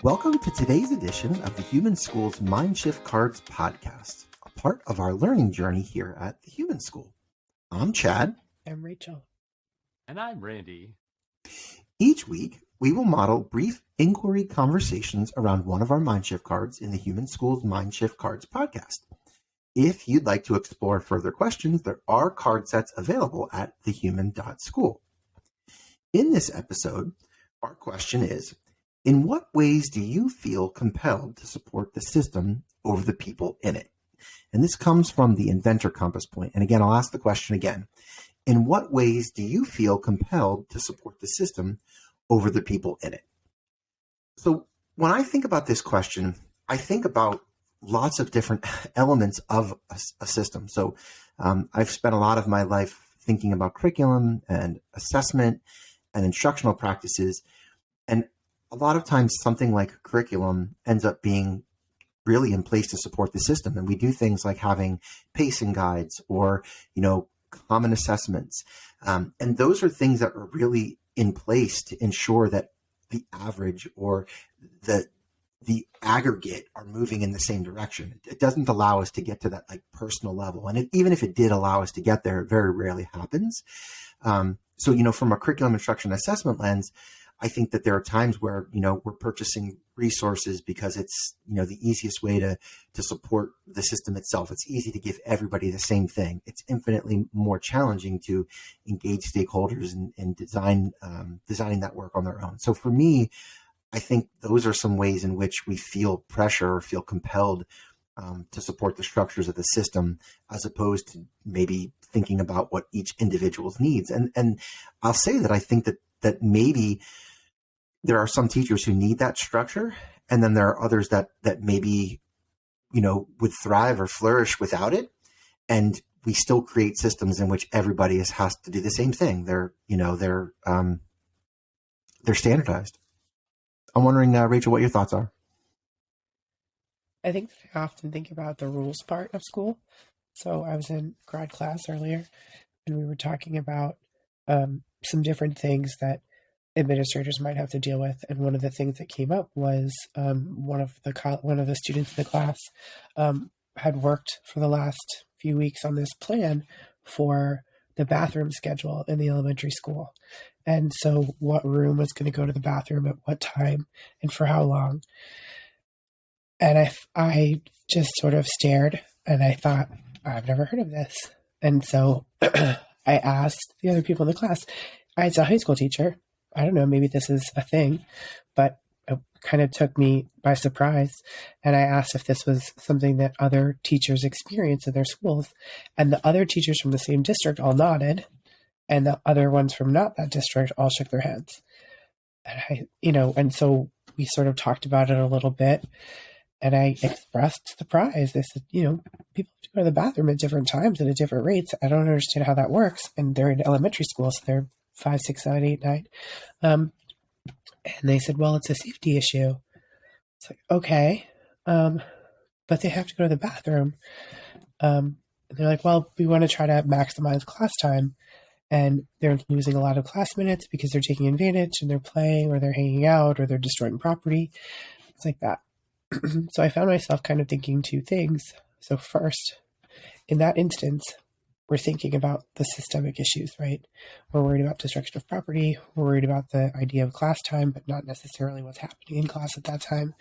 Welcome to today's edition of the Human School's Mindshift Cards podcast, a part of our learning journey here at the Human School. I'm Chad. I'm Rachel. And I'm Randy. Each week, we will model brief inquiry conversations around one of our Mindshift cards in the Human School's Mindshift Cards podcast. If you'd like to explore further questions, there are card sets available at thehuman.school. In this episode, our question is, in what ways do you feel compelled to support the system over the people in it? And this comes from the Inventor Compass point. And again, I'll ask the question again. In what ways do you feel compelled to support the system over the people in it? So when I think about this question, I think about lots of different elements of a system. So I've spent a lot of my life thinking about curriculum and assessment and instructional practices. And a lot of times something like curriculum ends up being really in place to support the system. And we do things like having pacing guides or, common assessments. And those are things that are really in place to ensure that the average or the aggregate are moving in the same direction. It doesn't allow us to get to that personal level. And even if it did allow us to get there, it very rarely happens. So, from a curriculum instruction assessment lens, I think that there are times where, we're purchasing resources because it's, the easiest way to support the system itself. It's easy to give everybody the same thing. It's infinitely more challenging to engage stakeholders and designing that work on their own. So for me, I think those are some ways in which we feel pressure or feel compelled to support the structures of the system, as opposed to maybe thinking about what each individual's needs. And I'll say that I think that maybe there are some teachers who need that structure, and then there are others that maybe, would thrive or flourish without it. And we still create systems in which everybody has to do the same thing. They're standardized. I'm wondering, Rachel, what your thoughts are. I think that I often think about the rules part of school. So I was in grad class earlier, and we were talking about some different things that administrators might have to deal with. And one of the things that came up was one of the students in the class had worked for the last few weeks on this plan for the bathroom schedule in the elementary school. And so what room was going to go to the bathroom at what time and for how long. And I just sort of stared and I thought, I've never heard of this. And so I asked the other people in the class, as a high school teacher, I don't know, maybe this is a thing, but it kind of took me by surprise. And I asked if this was something that other teachers experience in their schools. And the other teachers from the same district all nodded. And the other ones from not that district all shook their heads. And and so we sort of talked about it a little bit. And I expressed surprise. I said, people have to go to the bathroom at different times and at different rates. I don't understand how that works. And they're in elementary school, so they're 5, 6, 7, 8, 9. And they said, well, it's a safety issue. It's like, okay. But they have to go to the bathroom. And they're like, well, we want to try to maximize class time. And they're losing a lot of class minutes because they're taking advantage and they're playing or they're hanging out or they're destroying property. It's like that. So I found myself kind of thinking two things. So first, in that instance, we're thinking about the systemic issues, right? We're worried about destruction of property. We're worried about the idea of class time, but not necessarily what's happening in class at that time,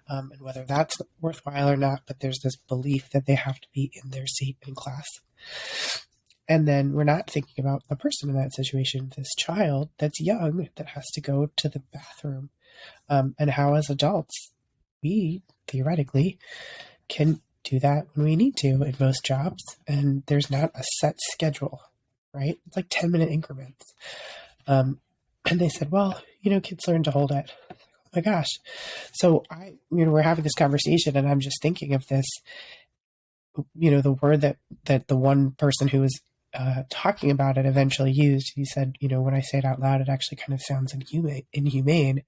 and whether that's worthwhile or not. But there's this belief that they have to be in their seat in class. And then we're not thinking about the person in that situation, this child that's young that has to go to the bathroom, and how as adults, we theoretically can do that when we need to in most jobs, and there's not a set schedule, right? It's like 10-minute increments. And they said, well, kids learn to hold it. Oh my gosh. So we're having this conversation and I'm just thinking of this, the word that the one person who was talking about it eventually used. He said, when I say it out loud, it actually kind of sounds inhumane.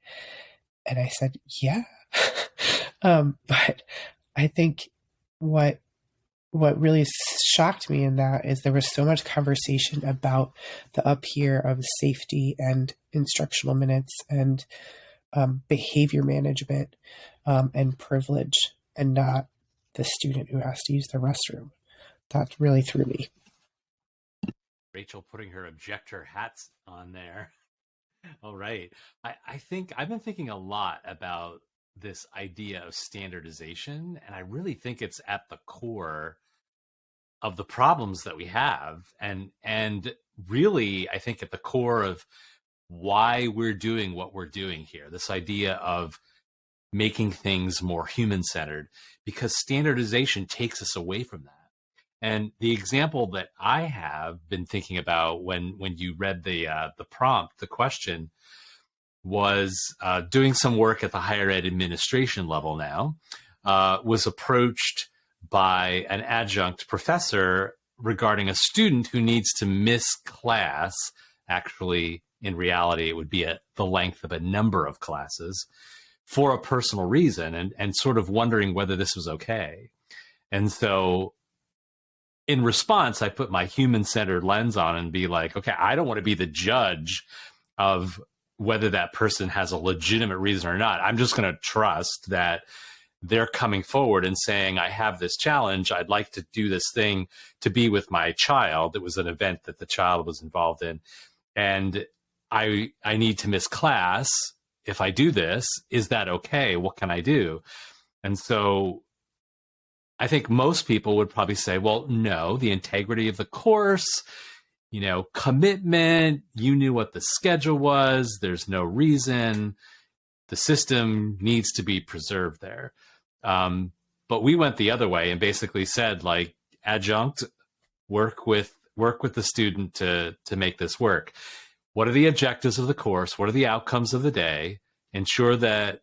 And I said, yeah. But I think what really shocked me in that is there was so much conversation about the up here of safety and instructional minutes and behavior management and privilege, and not the student who has to use the restroom. That really threw me. Rachel putting her objector hats on there. All right. I think I've been thinking a lot about this idea of standardization, and I really think it's at the core of the problems that we have, and really I think at the core of why we're doing what we're doing here. This idea of making things more human-centered, because standardization takes us away from that. And the example that I have been thinking about when you read the prompt, the question, was doing some work at the higher ed administration level now, was approached by an adjunct professor regarding a student who needs to miss class. Actually, in reality, it would be the length of a number of classes for a personal reason, and sort of wondering whether this was okay. And so in response, I put my human-centered lens on and be like, okay, I don't want to be the judge of whether that person has a legitimate reason or not. I'm just going to trust that they're coming forward and saying, I have this challenge. I'd like to do this thing to be with my child. It was an event that the child was involved in. And I need to miss class. If I do this, is that okay? What can I do? And so I think most people would probably say, well, no, the integrity of the course, commitment, you knew what the schedule was. There's no reason. The system needs to be preserved there. But we went the other way and basically said, like, adjunct, work with the student to make this work. What are the objectives of the course? What are the outcomes of the day? Ensure that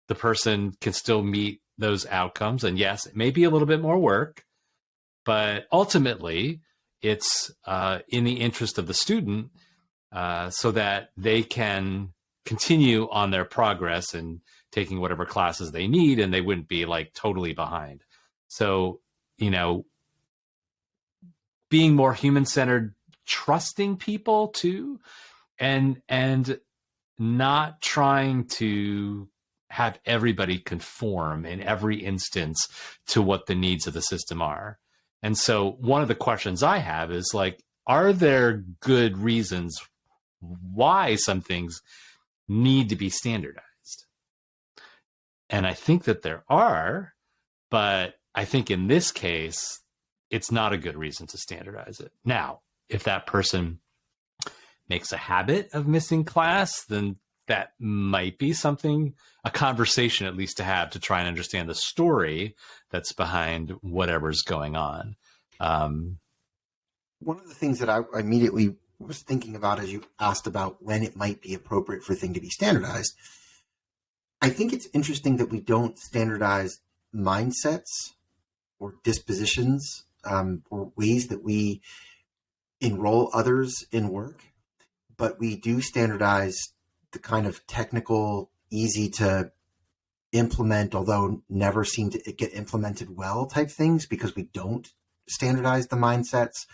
the person can still meet those outcomes. And yes, it may be a little bit more work, but ultimately it's in the interest of the student, so that they can continue on their progress and taking whatever classes they need, and they wouldn't be like totally behind. So, being more human-centered, trusting people too, and not trying to have everybody conform in every instance to what the needs of the system are. And so one of the questions I have is, like, are there good reasons why some things need to be standardized? And I think that there are, but I think in this case, it's not a good reason to standardize it. Now, if that person makes a habit of missing class, then that might be something, a conversation at least to have, to try and understand the story that's behind whatever's going on. One of the things that I immediately was thinking about as you asked about when it might be appropriate for a thing to be standardized, I think it's interesting that we don't standardize mindsets or dispositions, or ways that we enroll others in work, but we do standardize the kind of technical, easy to implement, although never seem to get implemented well type things, because we don't standardize the mindsets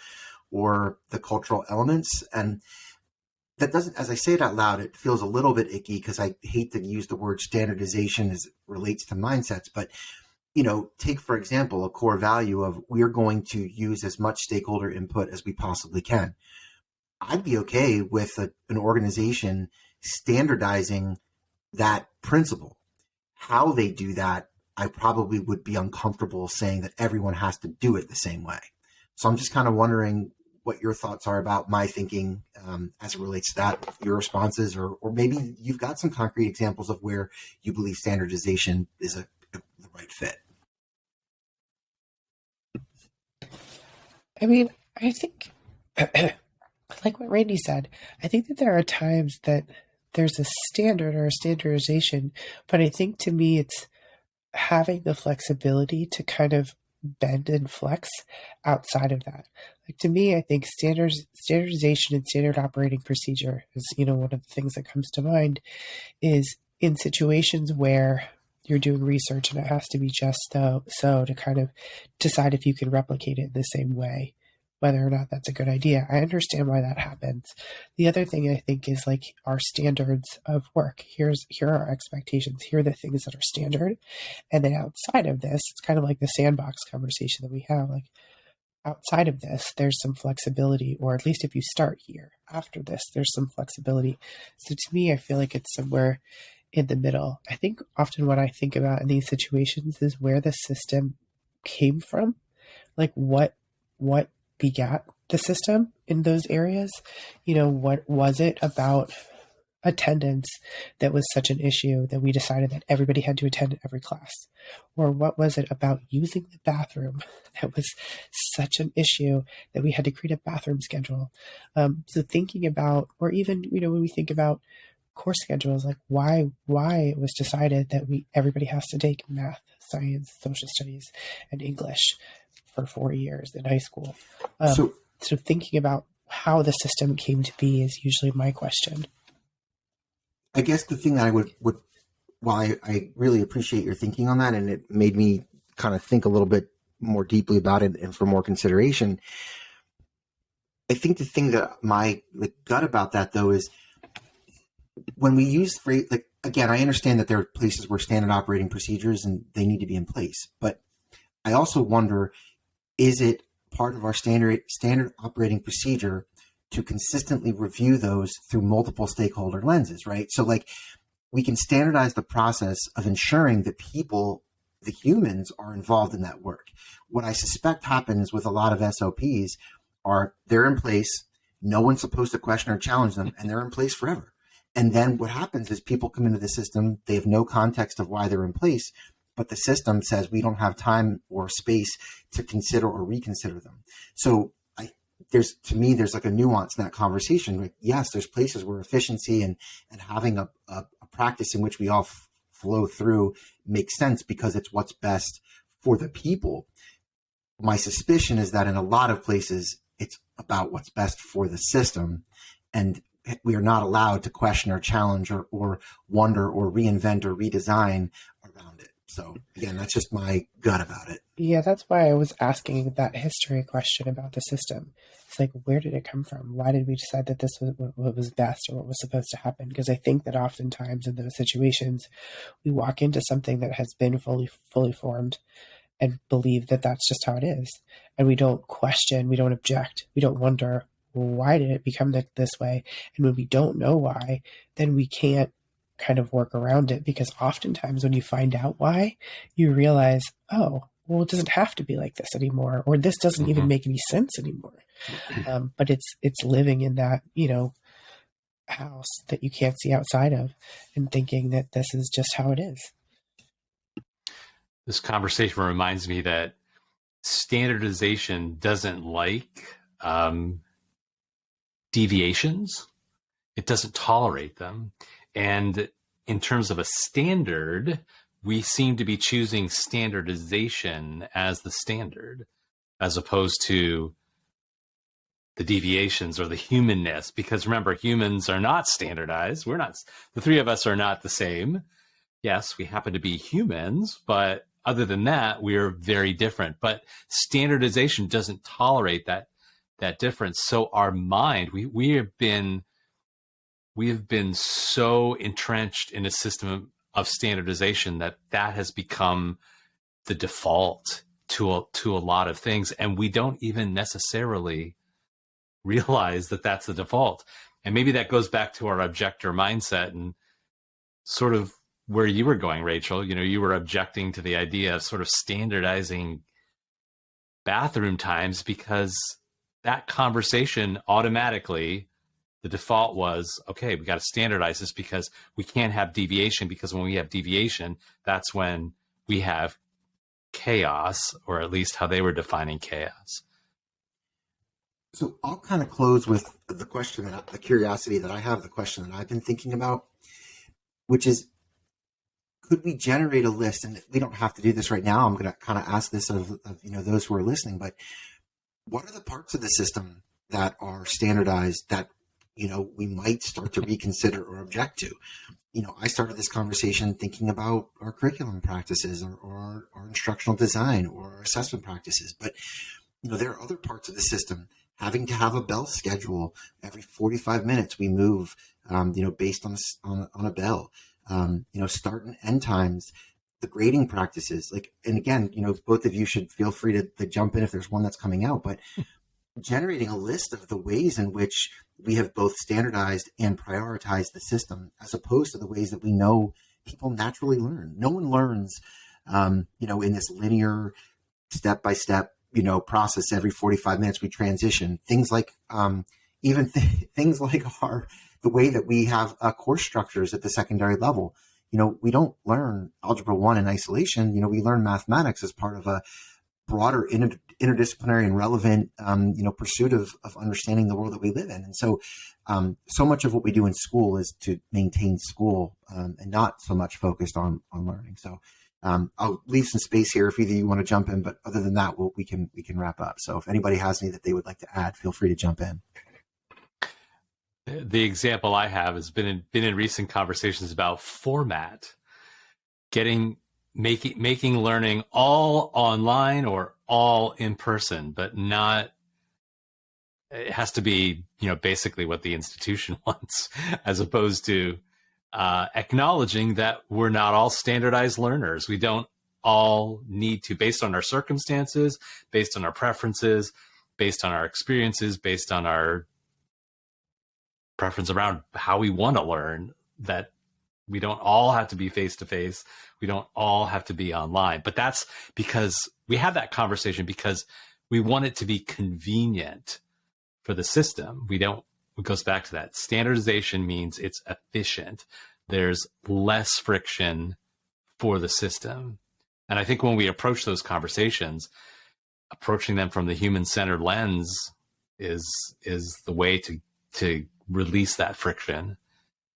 or the cultural elements. And that doesn't, as I say it out loud, it feels a little bit icky because I hate to use the word standardization as it relates to mindsets. But, take, for example, a core value of we're going to use as much stakeholder input as we possibly can. I'd be okay with an organization standardizing that principle. How they do that, I probably would be uncomfortable saying that everyone has to do it the same way. So I'm just kind of wondering what your thoughts are about my thinking as it relates to that, your responses, or maybe you've got some concrete examples of where you believe standardization is the right fit. I mean, I think, like what Randy said, I think that there are times that there's a standard or a standardization, but I think to me it's having the flexibility to kind of bend and flex outside of that. Like, to me, I think standardization and standard operating procedure is, one of the things that comes to mind is in situations where you're doing research and it has to be just so to kind of decide if you can replicate it in the same way. whether or not that's a good idea. I understand why that happens. The other thing I think is like our standards of work. Here are our expectations. Here are the things that are standard. And then outside of this, it's kind of like the sandbox conversation that we have. Like outside of this, there's some flexibility, or at least if you start here, after this, there's some flexibility. So to me, I feel like it's somewhere in the middle. I think often what I think about in these situations is where the system came from, like what begat the system in those areas. What was it about attendance that was such an issue that we decided that everybody had to attend every class? Or what was it about using the bathroom that was such an issue that we had to create a bathroom schedule? So thinking about, or even, when we think about course schedules, like why it was decided that everybody has to take math, science, social studies, and English for 4 years in high school. So thinking about how the system came to be is usually my question. I guess the thing that I would while I really appreciate your thinking on that, and it made me kind of think a little bit more deeply about it and for more consideration, I think the thing that my gut about that though is when we use phrase, like, again, I understand that there are places where standard operating procedures and they need to be in place, but I also wonder, is it part of our standard operating procedure to consistently review those through multiple stakeholder lenses, right? So like we can standardize the process of ensuring that people, the humans, are involved in that work. What I suspect happens with a lot of SOPs are they're in place, no one's supposed to question or challenge them, and they're in place forever. And then what happens is people come into the system, they have no context of why they're in place, but the system says we don't have time or space to consider or reconsider them. So there's like a nuance in that conversation. Like, yes, there's places where efficiency and having a practice in which we all flow through makes sense because it's what's best for the people. My suspicion is that in a lot of places, it's about what's best for the system, and we are not allowed to question or challenge or wonder or reinvent or redesign around it. So again, that's just my gut about it. Yeah, that's why I was asking that history question about the system. It's like, where did it come from? Why did we decide that this was what was best or what was supposed to happen? Because I think that oftentimes in those situations, we walk into something that has been fully formed and believe that that's just how it is. And we don't question, we don't object, we don't wonder, why did it become this way? And when we don't know why, then we can't kind of work around it, because oftentimes when you find out why, you realize, oh, well, it doesn't have to be like this anymore, or this doesn't even make any sense anymore. But it's living in that, house that you can't see outside of and thinking that this is just how it is. This conversation reminds me that standardization doesn't like deviations. It doesn't tolerate them. And in terms of a standard, we seem to be choosing standardization as the standard, as opposed to the deviations or the humanness. Because remember, humans are not standardized. The three of us are not the same. Yes, we happen to be humans, but other than that, we are very different. But standardization doesn't tolerate that difference. So our mind, we have been so entrenched in a system of standardization that has become the default to a lot of things, and we don't even necessarily realize that that's the default. And maybe that goes back to our objector mindset and sort of where you were going, Rachel. You were objecting to the idea of sort of standardizing bathroom times, because that conversation automatically, the default was, okay, we got to standardize this because we can't have deviation, because when we have deviation, that's when we have chaos, or at least how they were defining chaos. So I'll kind of close with the curiosity that I have, the question that I've been thinking about, which is, could we generate a list? And we don't have to do this right now. I'm going to kind of ask this of those who are listening, but what are the parts of the system that are standardized that we might start to reconsider or object to? I started this conversation thinking about our curriculum practices or our instructional design or our assessment practices, but there are other parts of the system having to have a bell schedule. Every 45 minutes we move, based on a bell. Start and end times, the grading practices. And again, both of you should feel free to jump in if there's one that's coming out. But generating a list of the ways in which we have both standardized and prioritized the system, as opposed to the ways that we know people naturally learn. No one learns, in this linear, step-by-step, process. Every 45 minutes we transition. Things like, things like the way that we have course structures at the secondary level. We don't learn Algebra 1 in isolation. We learn mathematics as part of a broader interdisciplinary and relevant, pursuit of understanding the world that we live in. And so much of what we do in school is to maintain school, and not so much focused on learning. So I'll leave some space here if either you want to jump in, but other than that, we can wrap up. So if anybody has any that they would like to add, feel free to jump in. The example I have has been in recent conversations about format, making learning all online or all in person, but not. It has to be, basically what the institution wants, as opposed to acknowledging that we're not all standardized learners. We don't all need to, based on our circumstances, based on our preferences, based on our experiences, based on our preference around how we want to learn, that we don't all have to be face-to-face. We don't all have to be online. But that's because we have that conversation because we want it to be convenient for the system. It goes back to that. Standardization means it's efficient. There's less friction for the system. And I think when we approach those conversations, approaching them from the human-centered lens is the way to release that friction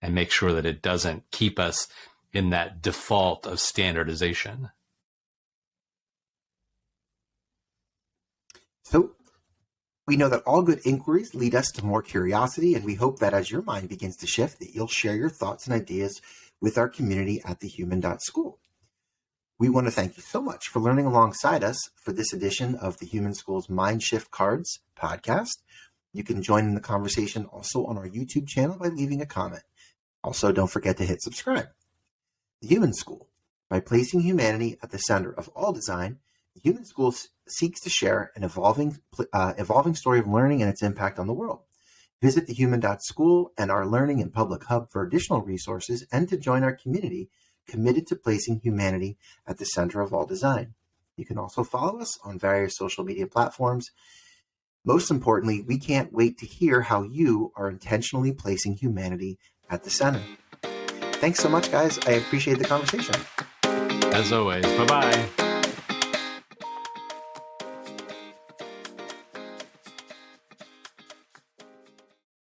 and make sure that it doesn't keep us in that default of standardization. So we know that all good inquiries lead us to more curiosity, and we hope that as your mind begins to shift, that you'll share your thoughts and ideas with our community at thehuman.school. We want to thank you so much for learning alongside us for this edition of the Human School's Mind Shift Cards podcast. You can join in the conversation also on our YouTube channel by leaving a comment. Also, don't forget to hit subscribe. The Human School. By placing humanity at the center of all design, the Human School seeks to share an evolving story of learning and its impact on the world. Visit thehuman.school and our Learning and Public Hub for additional resources and to join our community committed to placing humanity at the center of all design. You can also follow us on various social media platforms. Most importantly, we can't wait to hear how you are intentionally placing humanity at the center. Thanks so much, guys. I appreciate the conversation. As always, bye-bye.